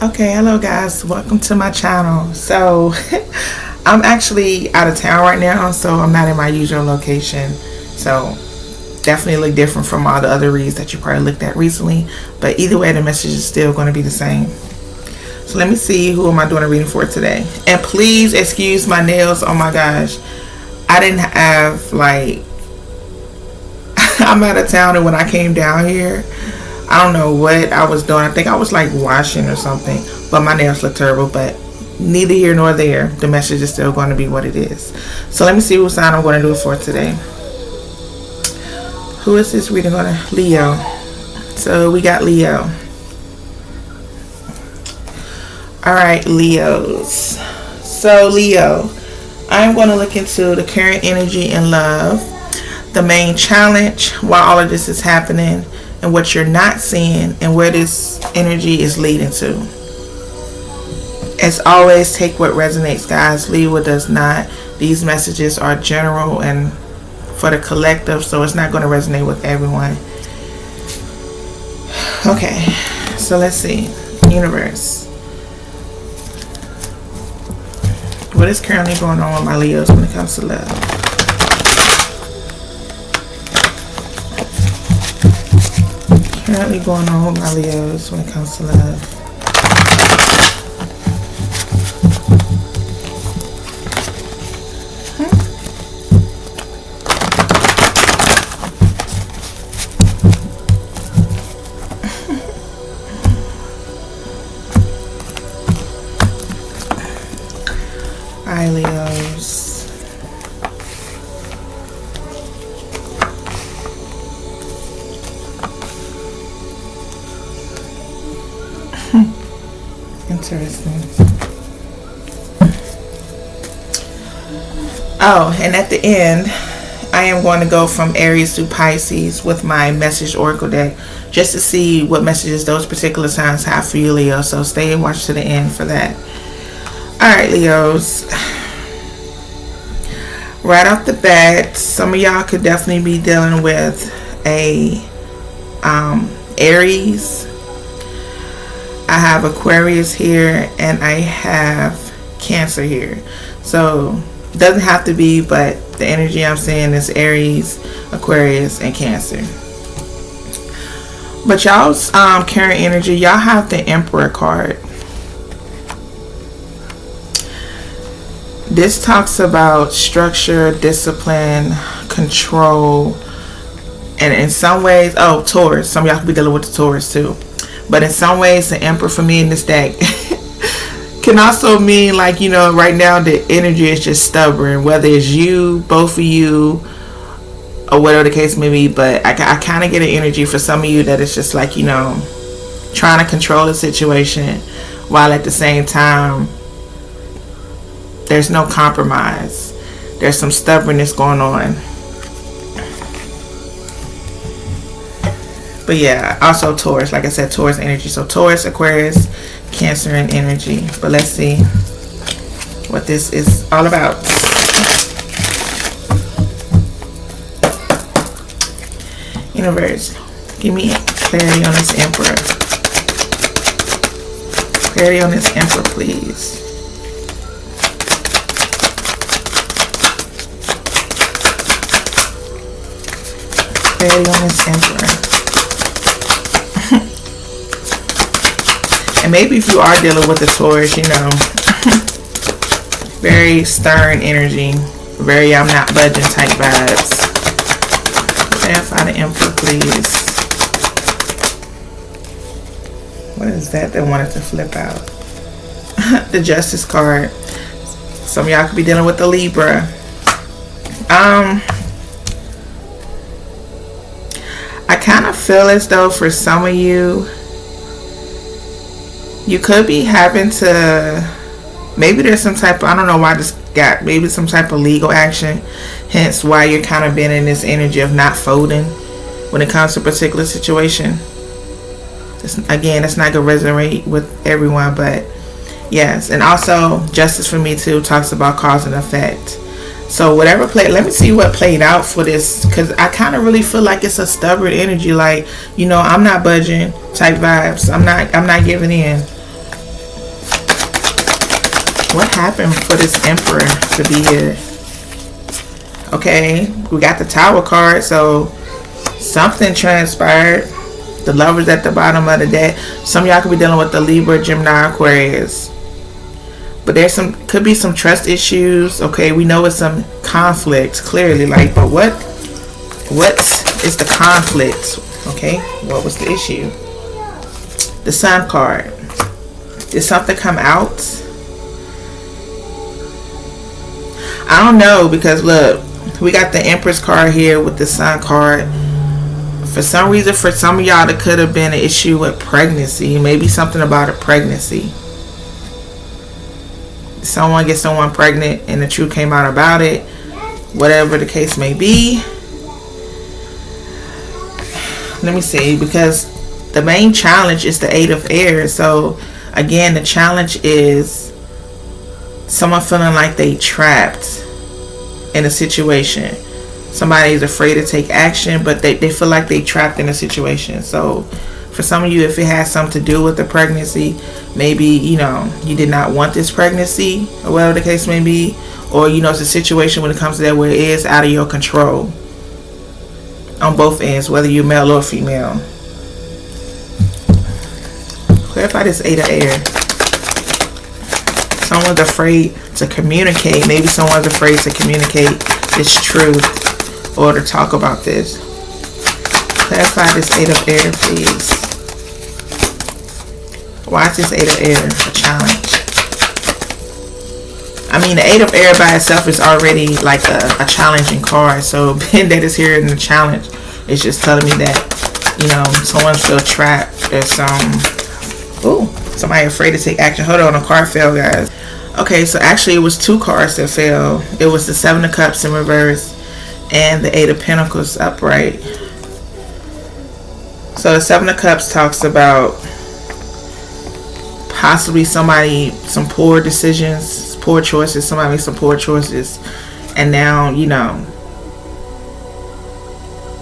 Okay, hello guys, welcome to my channel. So I'm actually out of town right now, so I'm not in my usual location, so definitely different from all the other reads that you probably looked at recently, but either way the message is still going to be the same. So let me see, who am I doing a reading for today? And please excuse my nails. Oh my gosh, I didn't have I'm out of town, and when I came down here I don't know what I was doing. I think I was like washing or something, but my nails look terrible. But neither here nor there, the message is still going to be what it is. So let me see what sign I'm going to do it for today. Who is this reading going to? Leo. So we got Leo. Alright, Leos. So Leo, I'm going to look into the current energy in love, the main challenge while all of this is happening, and what you're not seeing, and where this energy is leading to. As always, take what resonates, guys. Leave what does not. These messages are general and for the collective, so it's not going to resonate with everyone. Okay, so let's see. Universe, what is currently going on with my Leos when it comes to love? Currently going on with my Leos when it comes to love. Hi, Leos. Interesting. Oh, and at the end, I am going to go from Aries to Pisces with my message oracle deck, just to see what messages those particular signs have for you, Leo. So stay and watch to the end for that. Alright, Leos. Right off the bat, some of y'all could definitely be dealing with a Aries. I have Aquarius here, and I have Cancer here. So it doesn't have to be, but the energy I'm seeing is Aries, Aquarius, and Cancer. But y'all's current energy, y'all have the Emperor card. This talks about structure, discipline, control, and in some ways, Taurus. Some of y'all could be dealing with the Taurus too. But in some ways, the Emperor for me in this deck can also mean, like, you know, right now the energy is just stubborn. Whether it's you, both of you, or whatever the case may be. But I kind of get an energy for some of you that it's just like, you know, trying to control the situation while at the same time there's no compromise. There's some stubbornness going on. But yeah, also Taurus, like I said, Taurus energy. So Taurus, Aquarius, Cancer, and energy. But let's see what this is all about. Universe, give me clarity on this Emperor. Clarity on this Emperor, please. Clarity on this Emperor. And maybe if you are dealing with the Taurus, you know, very stern energy, very I'm not budging type vibes. Clarify the Emperor, please. What is that wanted to flip out? The Justice card. Some of y'all could be dealing with the Libra. I kind of feel as though for some of you, you could be having to, maybe there's some type of, I don't know why I just got, maybe some type of legal action, hence why you're kind of being in this energy of not folding when it comes to a particular situation. Again, it's not going to resonate with everyone, but yes. And also, Justice for me too talks about cause and effect. So whatever played, let me see what played out for this, because I kind of really feel like it's a stubborn energy, like, you know, I'm not budging type vibes. I'm not giving in. What happened for this Emperor to be here? Okay, we got the Tower card, so something transpired. The Lovers at the bottom of the deck. Some of y'all could be dealing with the Libra, Gemini, Aquarius. But there's could be some trust issues. Okay, we know it's some conflict, clearly. Like, but what is the conflict? Okay, what was the issue? The Sun card. Did something come out? I don't know, because look, we got the Empress card here with the Sun card. For some reason, for some of y'all, there could have been an issue with pregnancy. Maybe something about a pregnancy. Someone gets someone pregnant and the truth came out about it. Whatever the case may be. Let me see, because the main challenge is the Eight of Air. So again, the challenge is someone feeling like they trapped in a situation. Somebody is afraid to take action, but they feel like they trapped in a situation. So for some of you, if it has something to do with the pregnancy, maybe, you know, you did not want this pregnancy, or whatever the case may be. Or, you know, it's a situation when it comes to that where it is out of your control. On both ends, whether you're male or female. Clarify this Eight of Air. Someone's afraid to communicate. Maybe someone's afraid to communicate this truth or to talk about this. Clarify this Eight of Air, please. Why is this Eight of Air a challenge? I mean, the Eight of Air by itself is already like a challenging card. So being that it's here in the challenge, it's just telling me that, you know, someone's still trapped. There's somebody afraid to take action. Hold on, a card fell, guys. Okay, so actually it was two cards that fell. It was the Seven of Cups in reverse and the Eight of Pentacles upright. So the Seven of Cups talks about possibly somebody, some poor decisions, poor choices. Somebody made some poor choices. And now, you know,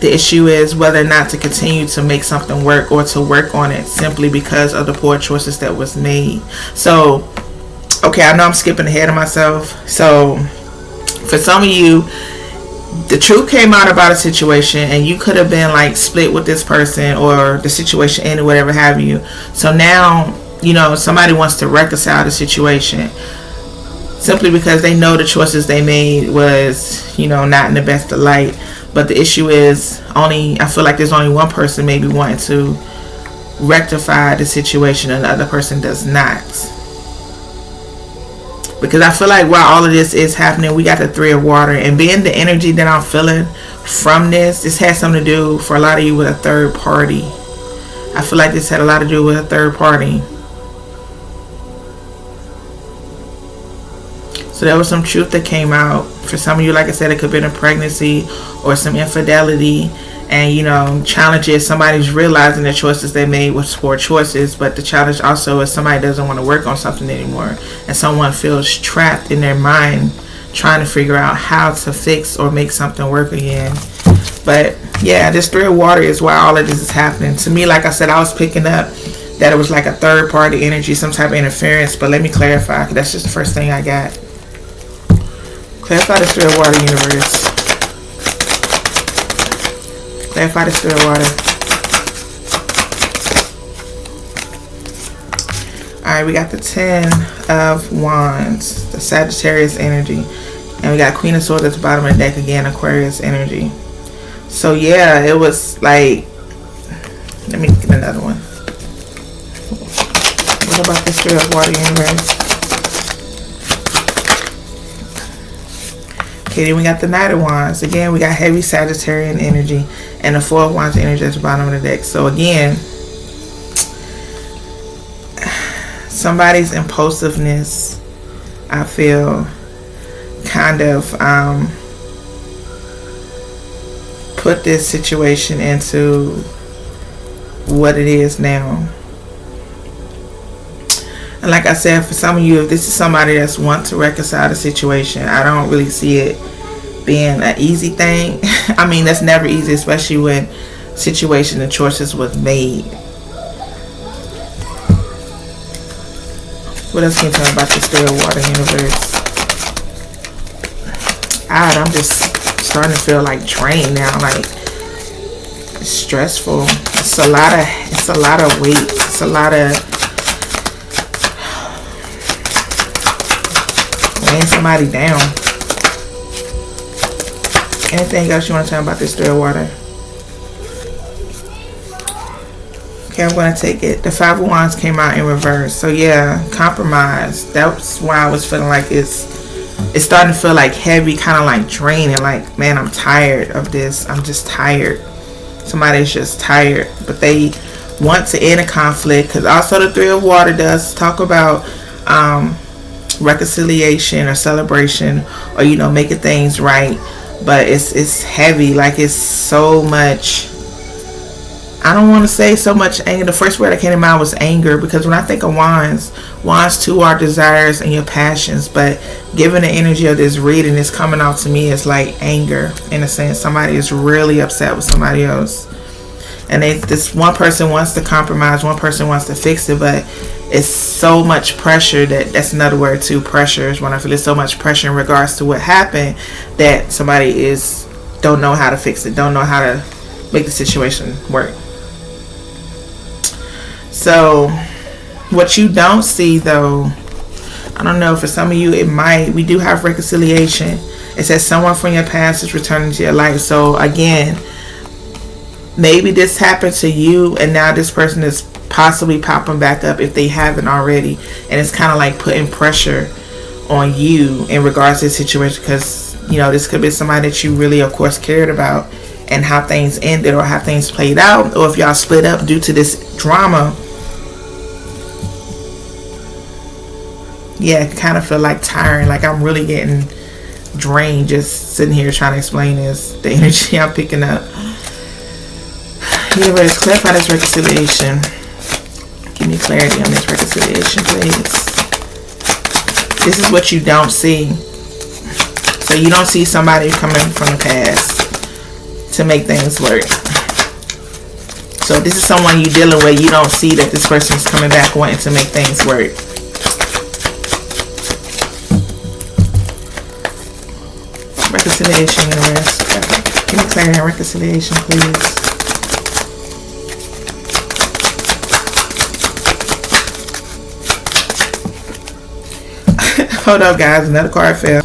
the issue is whether or not to continue to make something work or to work on it simply because of the poor choices that was made. So, okay, I know I'm skipping ahead of myself. So, for some of you, the truth came out about a situation and you could have been like split with this person or the situation ended, whatever have you. So now, you know, somebody wants to reconcile the situation simply because they know the choices they made was, you know, not in the best of light. But the issue is I feel like there's only one person maybe wanting to rectify the situation and the other person does not. Because I feel like while all of this is happening, we got the Three of Water. And being the energy that I'm feeling from this has something to do for a lot of you with a third party. I feel like this had a lot to do with a third party. So there was some truth that came out. For some of you, like I said, it could have been a pregnancy or some infidelity. And, you know, challenges, somebody's realizing the choices they made was poor choices. But the challenge also is somebody doesn't want to work on something anymore. And someone feels trapped in their mind trying to figure out how to fix or make something work again. But, yeah, this Three of Water is why all of this is happening. To me, like I said, I was picking up that it was like a third party energy, some type of interference. But let me clarify, because that's just the first thing I got. Clarify the Three of Water, universe. Clarify the Three of Water. Alright, we got the Ten of Wands, the Sagittarius energy. And we got Queen of Swords at the bottom of the deck again, Aquarius energy. So yeah, it was like, let me get another one. What about this Three of Water, universe? Okay, then we got the Knight of Wands. Again, we got heavy Sagittarian energy and the Four of Wands energy at the bottom of the deck. So again, somebody's impulsiveness, I feel, kind of put this situation into what it is now. And like I said, for some of you, if this is somebody that's want to reconcile the situation, I don't really see it being an easy thing. I mean, that's never easy, especially when situation and choices was made. What else can you tell me about this three of water universe? I'm just starting to feel like drained now. Like, it's stressful. It's a lot of weight. It's a lot of weighing somebody down. Anything else you want to tell me about this three of water? Okay, I'm going to take it. The Five of Wands came out in reverse. So yeah, compromise. That's why I was feeling like it's starting to feel like heavy, kind of like draining. Like, man, I'm tired of this. I'm just tired. Somebody's just tired. But they want to end a conflict. Because also the Three of Water does talk about reconciliation or celebration. Or, you know, making things right. But it's heavy. Like, it's so much. I don't want to say so much anger. The first word that came to mind was anger, because when I think of wands too are desires and your passions. But given the energy of this reading, it's coming off to me as like anger, in a sense. Somebody is really upset with somebody else, and this one person wants to compromise, one person wants to fix it, but it's so much pressure. That's another word too. Pressure is when I feel it's so much pressure in regards to what happened, that somebody don't know how to fix it, don't know how to make the situation work. So what you don't see, though, I don't know, for some of you we do have reconciliation. It says someone from your past is returning to your life. So again, maybe this happened to you and now this person is possibly popping back up if they haven't already, and it's kind of like putting pressure on you in regards to the situation, because you know this could be somebody that you really, of course, cared about, and how things ended or how things played out, or if y'all split up due to this drama. Yeah, I kind of feel like tiring, like I'm really getting drained just sitting here trying to explain this, the energy I'm picking up. Universe, clarify this reconciliation. Give me clarity on this reconciliation, please. This is what you don't see. So you don't see somebody coming from the past to make things work. So this is someone you're dealing with. You don't see that this person is coming back wanting to make things work. Reconciliation, universe. Give me clarity on reconciliation, please. Hold up, guys. Another card fell.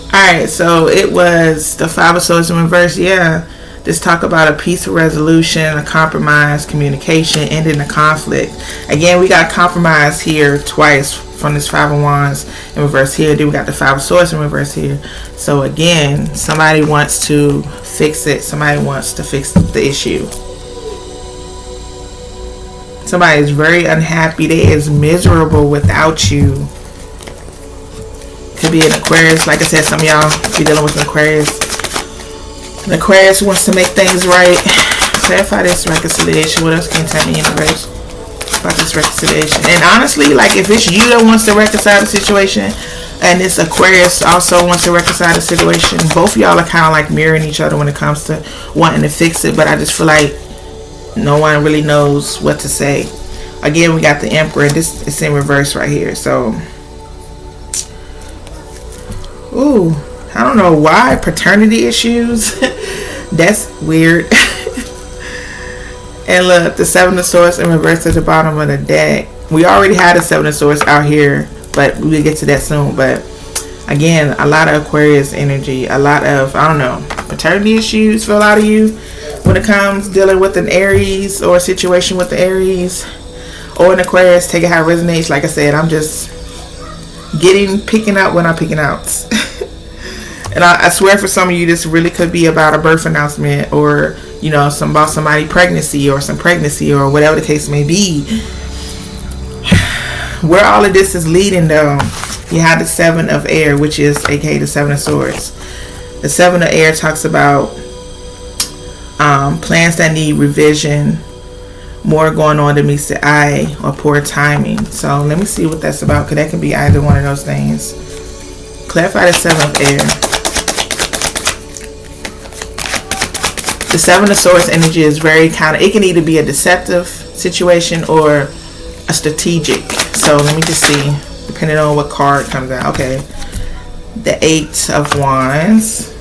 Alright, so it was the Five of Swords in reverse. Yeah. This talk about a peaceful resolution, a compromise, communication, ending a conflict. Again, we got compromise here twice from this Five of Wands in reverse here. Then we got the Five of Swords in reverse here. So again, somebody wants to fix it. Somebody wants to fix the issue. Somebody is very unhappy. They is miserable without you. Could be an Aquarius. Like I said, some of y'all be dealing with an Aquarius. An Aquarius wants to make things right. Clarify this reconciliation. What else can you tell me, universe, about this reconciliation? And honestly, like, if it's you that wants to reconcile the situation and this Aquarius also wants to reconcile the situation, both of y'all are kind of like mirroring each other when it comes to wanting to fix it. But I just feel like no one really knows what to say. Again, we got the Emperor. This is in reverse right here. So, ooh, I don't know why. Paternity issues. That's weird. And look, the Seven of Swords in reverse at the bottom of the deck. We already had a Seven of Swords out here, but we'll get to that soon. But again, a lot of Aquarius energy. A lot of, I don't know, paternity issues for a lot of you when it comes dealing with an Aries or a situation with the Aries or an Aquarius. Take it how it resonates. Like I said, I'm just picking out when I'm picking out. And I swear, for some of you, this really could be about a birth announcement, or, you know, about somebody's pregnancy or some pregnancy or whatever the case may be. Where all of this is leading, though, you have the Seven of Air, which is aka the Seven of Swords. The Seven of Air talks about plans that need revision, more going on than meets the eye, or poor timing. So let me see what that's about, because that can be either one of those things. Clarify the Seven of Air. The Seven of Swords energy is very it can either be a deceptive situation or a strategic. So let me just see, depending on what card comes out. Okay, the 8 of Wands.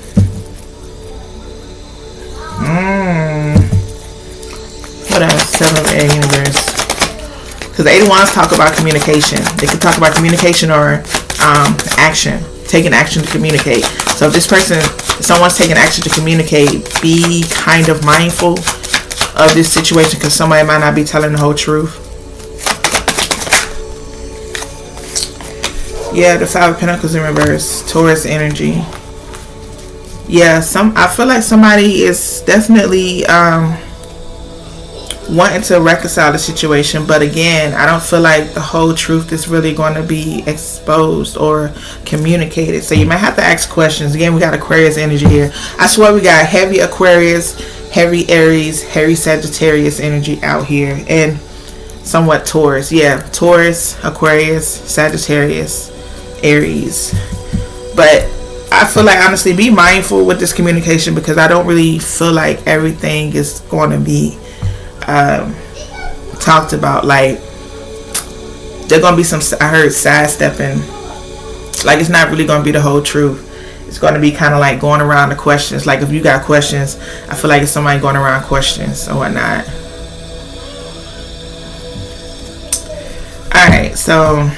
What else? 7 of Air Universe. Because the 8 of Wands talk about communication. They could talk about communication or action. Taking action to communicate. So if this person, if someone's taking action to communicate, be kind of mindful of this situation, because somebody might not be telling the whole truth. Yeah, the 5 of Pentacles in reverse. Taurus energy. Yeah, I feel like somebody is definitely wanting to reconcile the situation, but again, I don't feel like the whole truth is really going to be exposed or communicated. So you might have to ask questions. Again, we got Aquarius energy here. I swear we got heavy Aquarius, heavy Aries, heavy Sagittarius energy out here, and somewhat Taurus. Yeah, Taurus, Aquarius, Sagittarius, Aries. But I feel like, honestly, be mindful with this communication, because I don't really feel like everything is going to be talked about. Like, there gonna be some, I heard, sidestepping. Like, it's not really gonna be the whole truth. It's gonna be kind of like going around the questions. Like, if you got questions, I feel like it's somebody going around questions or whatnot. Alright, so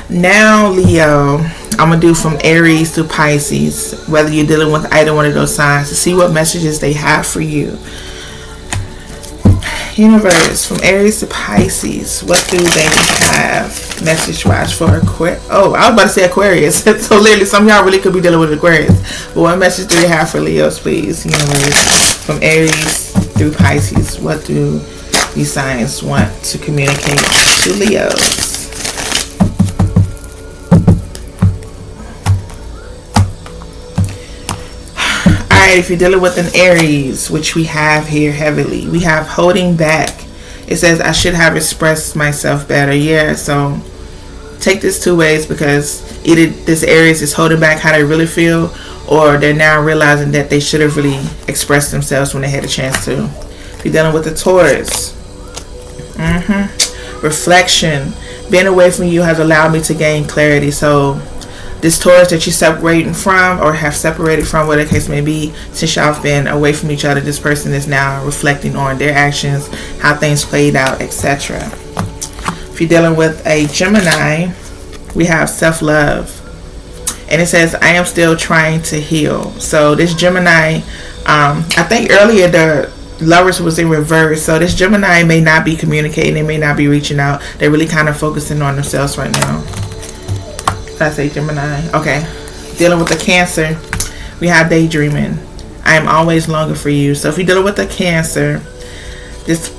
now, Leo, I'm gonna do from Aries to Pisces, whether you're dealing with either one of those signs, to see what messages they have for you. Universe, from Aries to Pisces, what do they have message wise for Aquarius? Oh, I was about to say Aquarius. So literally, some of y'all really could be dealing with Aquarius. But what message do they have for Leos, please? Universe, from Aries through Pisces, what do these signs want to communicate to Leos? If you're dealing with an Aries, which we have here heavily, we have holding back. It says, I should have expressed myself better. Yeah, so take this two ways, because either this Aries is holding back how they really feel, or they're now realizing that they should have really expressed themselves when they had a chance to. If you're dealing with a Taurus, reflection. Being away from you has allowed me to gain clarity. So this Taurus that you're separating from, or have separated from, whatever the case may be, since y'all have been away from each other, this person is now reflecting on their actions, how things played out, etc. If you're dealing with a Gemini, we have self-love. And it says, I am still trying to heal. So this Gemini, I think earlier the Lovers was in reverse. So this Gemini may not be communicating. They may not be reaching out. They're really kind of focusing on themselves right now. I say Gemini. Okay. Dealing with the Cancer, we have daydreaming. I am always longing for you. So if you're dealing with the Cancer, this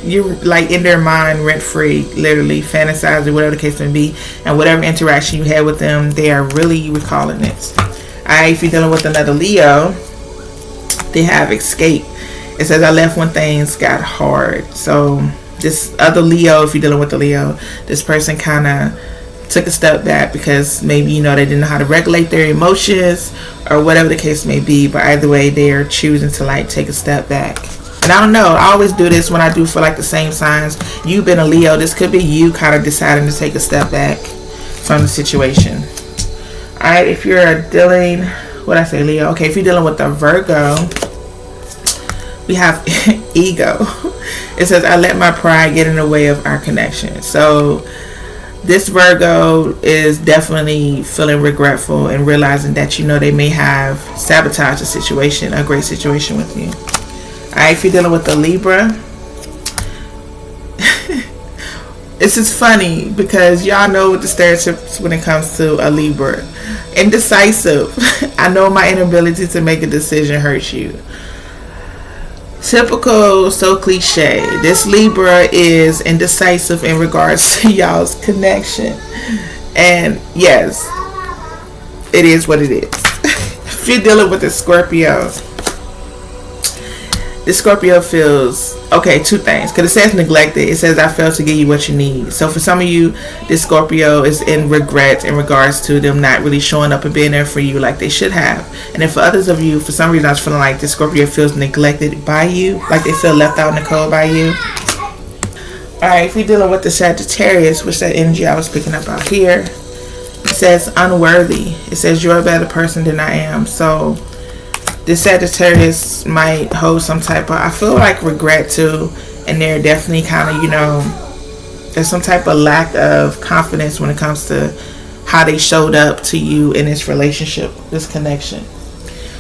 you're like in their mind rent free, literally fantasizing, whatever the case may be, and whatever interaction you had with them, they are really recalling it. Alright, if you're dealing with another Leo, they have escape. It says, I left when things got hard. So this other Leo, if you're dealing with the Leo, this person kind of took a step back because maybe, you know, they didn't know how to regulate their emotions or whatever the case may be. But either way, they're choosing to like take a step back. And I don't know, I always do this when I do for like the same signs. You've been a Leo. This could be you kind of deciding to take a step back from the situation. Alright, if you're dealing, what I say, Leo? Okay, if you're dealing with a Virgo, we have ego. It says, I let my pride get in the way of our connection. So this Virgo is definitely feeling regretful and realizing that, you know, they may have sabotaged a situation, a great situation with you. Alright, if you're dealing with a Libra, this is funny because y'all know the stereotypes when it comes to a Libra. Indecisive. I know my inability to make a decision hurts you. Typical, so cliche. This Libra is indecisive in regards to y'all's connection. And yes, it is what it is. If you're dealing with a Scorpio, this Scorpio feels, okay, two things. Because it says neglected. It says, I failed to give you what you need. So for some of you, this Scorpio is in regret in regards to them not really showing up and being there for you like they should have. And then for others of you, for some reason, I was feeling like this Scorpio feels neglected by you. Like they feel left out in the cold by you. Alright, if you're dealing with the Sagittarius, which that energy I was picking up out here, it says unworthy. It says you're a better person than I am. So this Sagittarius might hold some type of, I feel like, regret too. And they're definitely kind of, there's some type of lack of confidence when it comes to how they showed up to you in this relationship, this connection.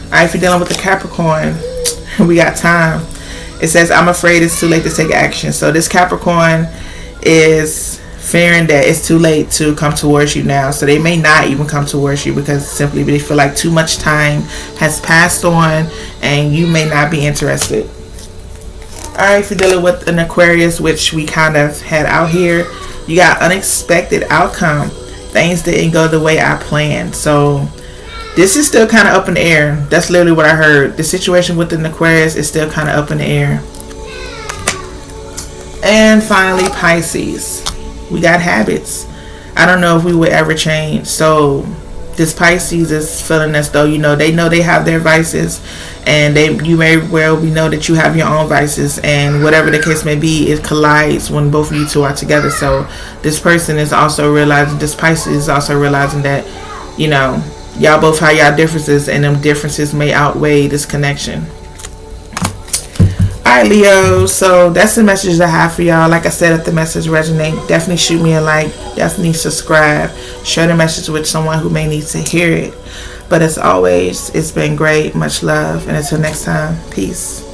Alright, if you're dealing with the Capricorn, we got time. It says, I'm afraid it's too late to take action. So this Capricorn is fearing that it's too late to come towards you now. So they may not even come towards you because simply they feel like too much time has passed on and you may not be interested. Alright, if you're dealing with an Aquarius, which we kind of had out here, you got unexpected outcome. Things didn't go the way I planned. So this is still kind of up in the air. That's literally what I heard. The situation with the Aquarius is still kind of up in the air. And finally, Pisces. We got habits. I don't know if we would ever change. So this Pisces is feeling as though, they know they have their vices. And you may well know that you have your own vices. And whatever the case may be, it collides when both of you two are together. So this person is also realizing, this Pisces is also realizing that, y'all both have y'all differences, and them differences may outweigh this connection. Alright, Leo, so that's the message I have for y'all. Like I said, if the message resonates, definitely shoot me a like, definitely subscribe, share the message with someone who may need to hear it. But as always, it's been great. Much love, and until next time, peace.